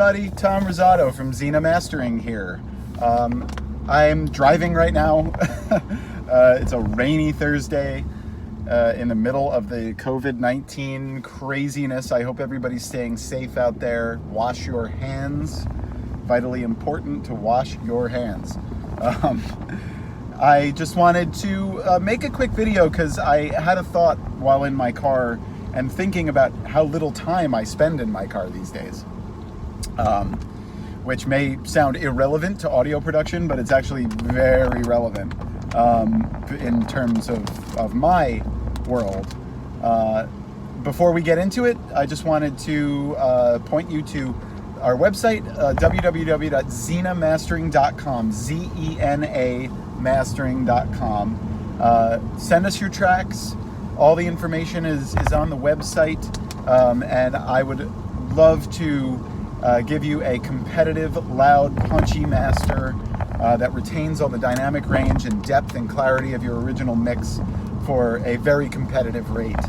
everybody, Tom Rosado from Xena Mastering here. I'm driving right now. It's a rainy Thursday in the middle of the COVID-19 craziness. I hope everybody's staying safe out there. Wash your hands. Vitally important to wash your hands. I just wanted to make a quick video because I had a thought while in my car and thinking about how little time I spend in my car these days, which may sound irrelevant to audio production, but it's actually very relevant in terms of my world. Before we get into it, I just wanted to point you to our website, www.xenamastering.com, Z-E-N-A mastering.com. Send us your tracks. All the information is on the website, and I would love to give you a competitive, loud, punchy master that retains all the dynamic range and depth and clarity of your original mix for a very competitive rate.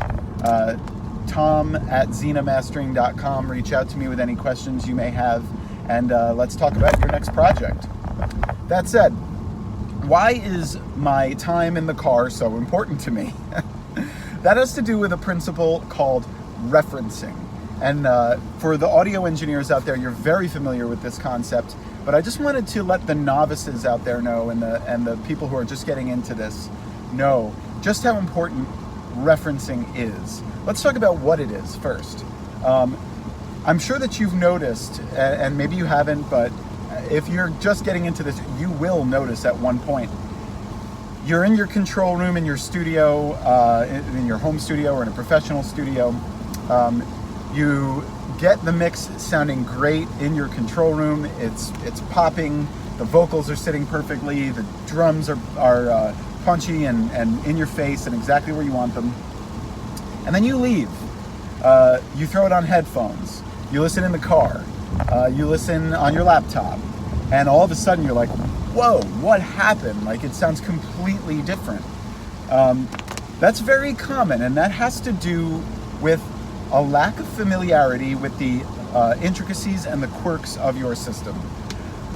Tom at xenamastering.com. Reach out to me with any questions you may have, and let's talk about your next project. That said, why is my time in the car so important to me? That has to do with a principle called referencing. And for the audio engineers out there, you're very familiar with this concept, but I just wanted to let the novices out there know, and the people who are just getting into this know just how important referencing is. Let's talk about what it is first. I'm sure that you've noticed, and maybe you haven't, but if you're just getting into this, you will notice at one point, you're in your control room in your studio, in your home studio or in a professional studio. You get the mix sounding great in your control room. It's popping. The vocals are sitting perfectly. The drums are punchy and in your face and exactly where you want them. And then you leave. You throw it on headphones. You listen in the car. You listen on your laptop. And all of a sudden you're like, whoa, what happened? Like, it sounds completely different. That's very common, and that has to do with a lack of familiarity with the intricacies and the quirks of your system.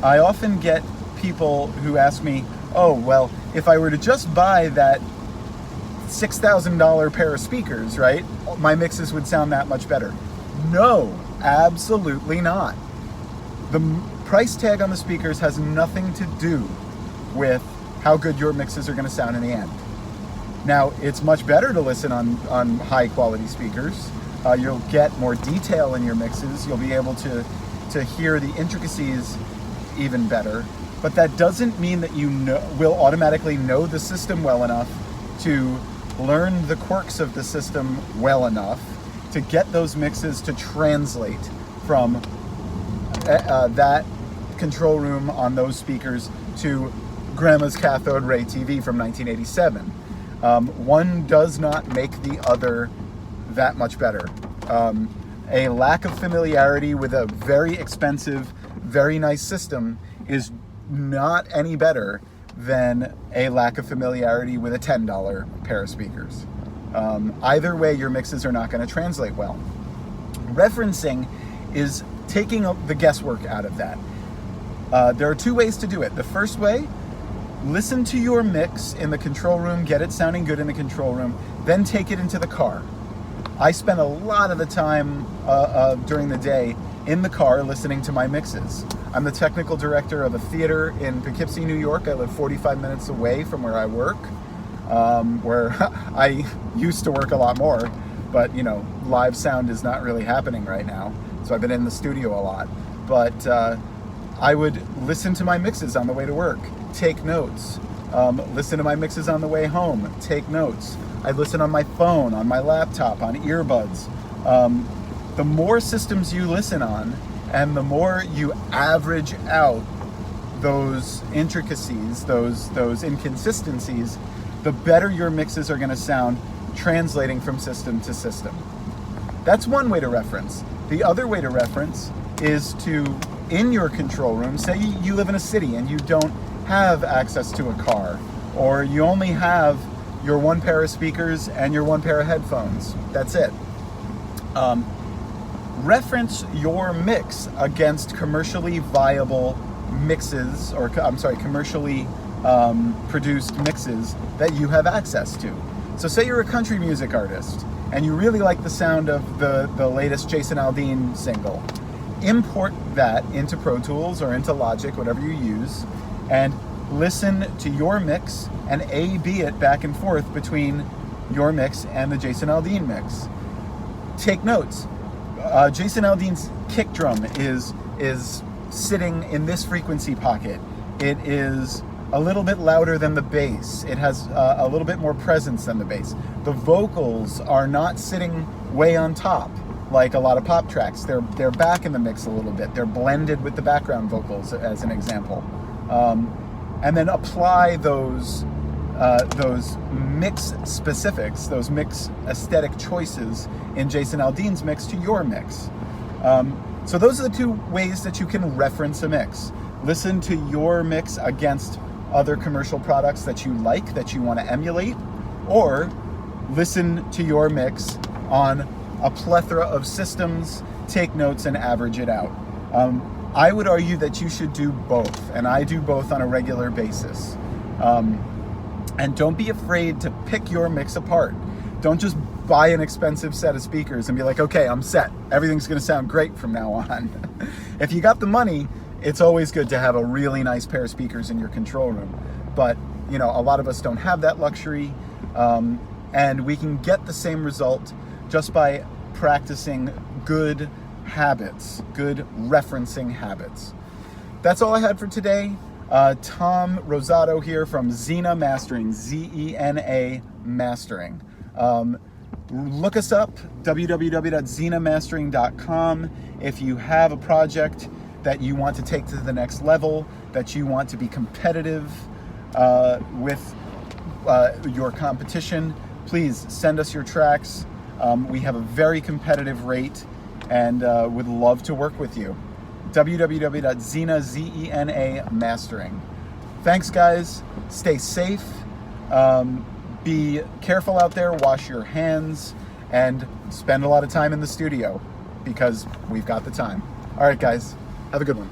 I often get people who ask me, oh, well, if I were to just buy that $6,000 pair of speakers, right, my mixes would sound that much better. No, absolutely not. The price tag on the speakers has nothing to do with how good your mixes are going to sound in the end. Now, it's much better to listen on high quality speakers. You'll get more detail in your mixes. You'll be able to hear the intricacies even better. But that doesn't mean that you will automatically know the system well enough to learn the quirks of the system well enough to get those mixes to translate from that control room on those speakers to Grandma's cathode ray TV from 1987. One does not make the other that much better. A lack of familiarity with a very expensive, very nice system is not any better than a lack of familiarity with a $10 pair of speakers. Either way, your mixes are not going to translate well. Referencing is taking the guesswork out of that. There are two ways to do it. The first way, listen to your mix in the control room, get it sounding good in the control room, then take it into the car. I spend a lot of the time during the day in the car listening to my mixes. I'm the technical director of a theater in Poughkeepsie, New York. I live 45 minutes away from where I work, where I used to work a lot more, but you know, live sound is not really happening right now. So I've been in the studio a lot, but I would listen to my mixes on the way to work, take notes, listen to my mixes on the way home, take notes. I'd listen on my phone, on my laptop, on earbuds. The more systems you listen on, and the more you average out those intricacies, those inconsistencies, the better your mixes are going to sound translating from system to system. That's one way to reference. The other way to reference is to, in your control room, say you live in a city and you don't have access to a car, or you only have your one pair of speakers and your one pair of headphones. That's it. reference your mix against commercially viable mixes, or I'm sorry, commercially produced mixes that you have access to. So say you're a country music artist and you really like the sound of the latest Jason Aldean single. Import that into Pro Tools or into Logic, whatever you use, and listen to your mix and A/B it back and forth between your mix and the Jason Aldean mix. Take notes. Jason Aldean's kick drum is sitting in this frequency pocket. It is a little bit louder than the bass. It has a little bit more presence than the bass. The vocals are not sitting way on top like a lot of pop tracks. They're back in the mix a little bit. They're blended with the background vocals, as an example. And then apply those mix specifics, those mix aesthetic choices in Jason Aldean's mix to your mix. So those are the two ways that you can reference a mix. Listen to your mix against other commercial products that you like, that you want to emulate, or listen to your mix on a plethora of systems, take notes, and average it out. I would argue that you should do both, and I do both on a regular basis. And don't be afraid to pick your mix apart. Don't just buy an expensive set of speakers and be like, okay, I'm set. Everything's gonna sound great from now on. If you got the money, it's always good to have a really nice pair of speakers in your control room. But, you know, a lot of us don't have that luxury, and we can get the same result just by practicing good habits, good referencing habits. That's all I had for today. Tom Rosato here from Zena Mastering, Z-E-N-A Mastering. Look us up, www.zenamastering.com. If you have a project that you want to take to the next level, that you want to be competitive with your competition, please send us your tracks. We have a very competitive rate and would love to work with you. www.zena, Z-E-N-A Mastering. Thanks, guys. Stay safe. Be careful out there. Wash your hands and spend a lot of time in the studio because we've got the time. All right, guys. Have a good one.